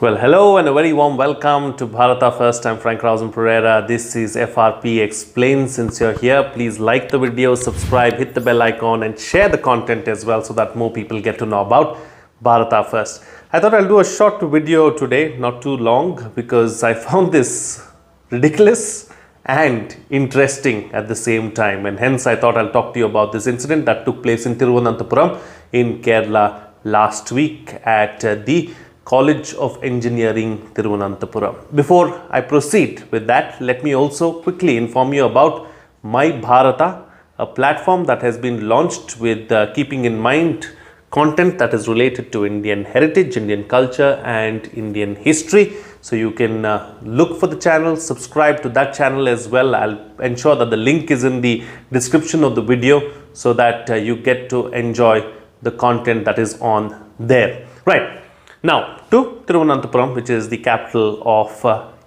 Well, hello and a very warm welcome to Bharata First. I'm Rausan Pereira. This is FRP Explains. Since you're here, please like the video, subscribe, hit the bell icon and share the content as well so that more people get to know about Bharata First. I thought I'll do a short video today, not too long, because I found this ridiculous and interesting at the same time, and hence I thought I'll talk to you about this incident that took place in Thiruvananthapuram in Kerala last week at the College of Engineering Trivandrum. Before I proceed with that, let me also quickly inform you about My Bharata, a platform that has been launched with keeping in mind content that is related to Indian heritage, Indian culture and Indian history. So you can look for the channel, subscribe to that channel as well. I'll ensure that the link is in the description of the video so that you get to enjoy the content that is on there. Right. Now to Thiruvananthapuram, which is the capital of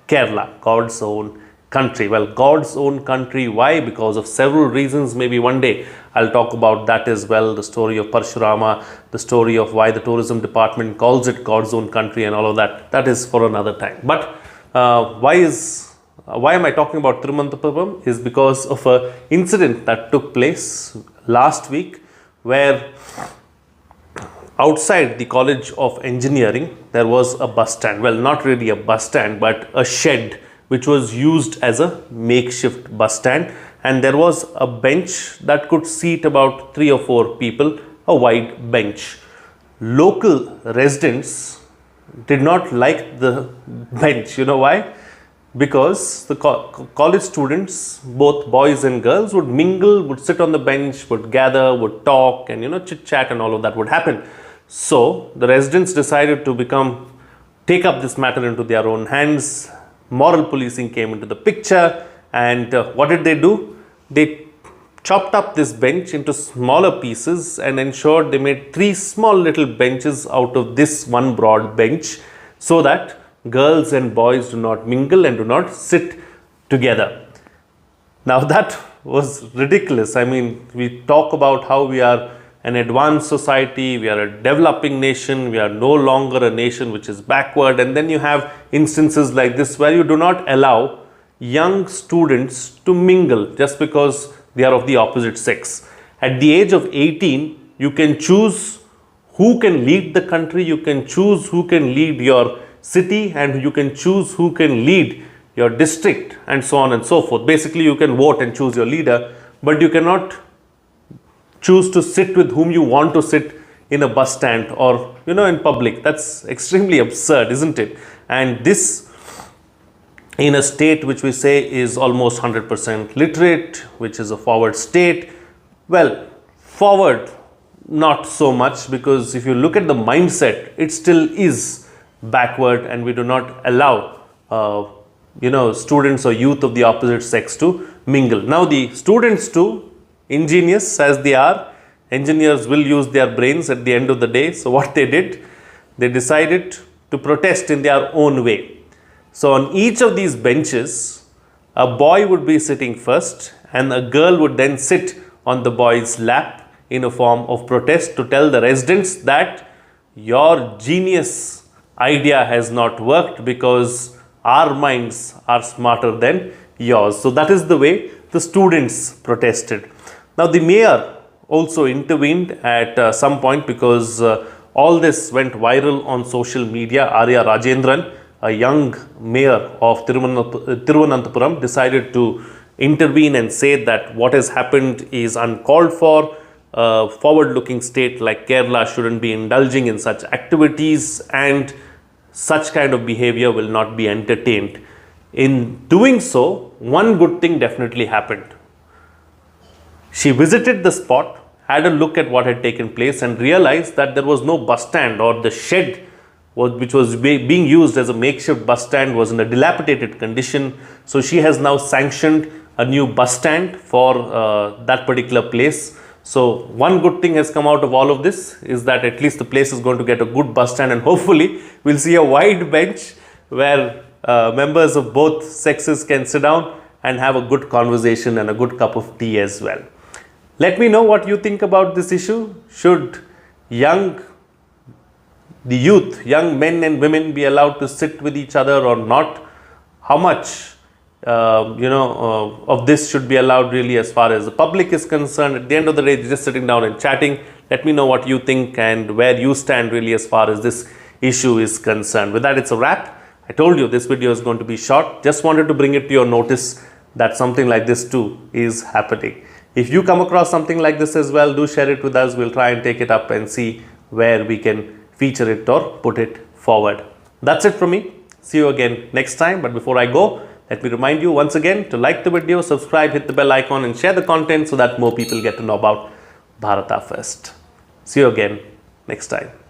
Kerala, God's own country. Well, God's own country, why? Because of several reasons. Maybe one day I'll talk about that as well. The story of Parshurama, the story of why the tourism department calls it God's own country and all of that. That is for another time. But why am I talking about Thiruvananthapuram? Is because of an incident that took place last week where outside the College of Engineering, there was a bus stand. Well, not really a bus stand, but a shed which was used as a makeshift bus stand. And there was a bench that could seat about 3 or 4 people, a wide bench. Local residents did not like the bench. You know why? Because the college students, both boys and girls, would mingle, would sit on the bench, would gather, would talk and chit chat and all of that would happen. So the residents decided to take up this matter into their own hands. Moral policing came into the picture, and what did they do? They chopped up this bench into smaller pieces and ensured they made 3 small little benches out of this one broad bench so that girls and boys do not mingle and do not sit together. Now that was ridiculous. I mean, we talk about how we are an advanced society, we are a developing nation, we are no longer a nation which is backward, and then you have instances like this where you do not allow young students to mingle just because they are of the opposite sex. At the age of 18, you can choose who can lead the country, you can choose who can lead your city, and you can choose who can lead your district, and so on and so forth. Basically, you can vote and choose your leader, but you cannot choose to sit with whom you want to sit in a bus stand or in public. That's extremely absurd, isn't it? And this in a state which we say is almost 100% literate, which is a forward state. Well, forward not so much, because if you look at the mindset, it still is backward, and we do not allow students or youth of the opposite sex to mingle. Now the students too, ingenious as they are, engineers will use their brains at the end of the day. So what they did, they decided to protest in their own way. So on each of these benches, a boy would be sitting first and a girl would then sit on the boy's lap in a form of protest to tell the residents that your genius idea has not worked because our minds are smarter than yours. So that is the way the students protested. Now the mayor also intervened at some point, because all this went viral on social media. Arya Rajendran, a young mayor of Thiruvananthapuram, decided to intervene and say that what has happened is uncalled for. A forward-looking state like Kerala shouldn't be indulging in such activities, and such kind of behavior will not be entertained. In doing so, one good thing definitely happened. She visited the spot, had a look at what had taken place, and realized that there was no bus stand, or the shed which was being used as a makeshift bus stand was in a dilapidated condition. So she has now sanctioned a new bus stand for that particular place. So one good thing has come out of all of this is that at least the place is going to get a good bus stand, and hopefully we'll see a wide bench where members of both sexes can sit down and have a good conversation and a good cup of tea as well. Let me know what you think about this issue. Should young the youth, young men and women, be allowed to sit with each other or not? How much of this should be allowed really as far as the public is concerned? At the end of the day, just sitting down and chatting. Let me know what you think and where you stand really as far as this issue is concerned. With that, it's a wrap. I told you this video is going to be short. Just wanted to bring it to your notice that something like this too is happening. If you come across something like this as well, do share it with us. We'll try and take it up and see where we can feature it or put it forward. That's it from me. See you again next time. But before I go, let me remind you once again to like the video, subscribe, hit the bell icon and share the content so that more people get to know about Bharata first. See you again next time.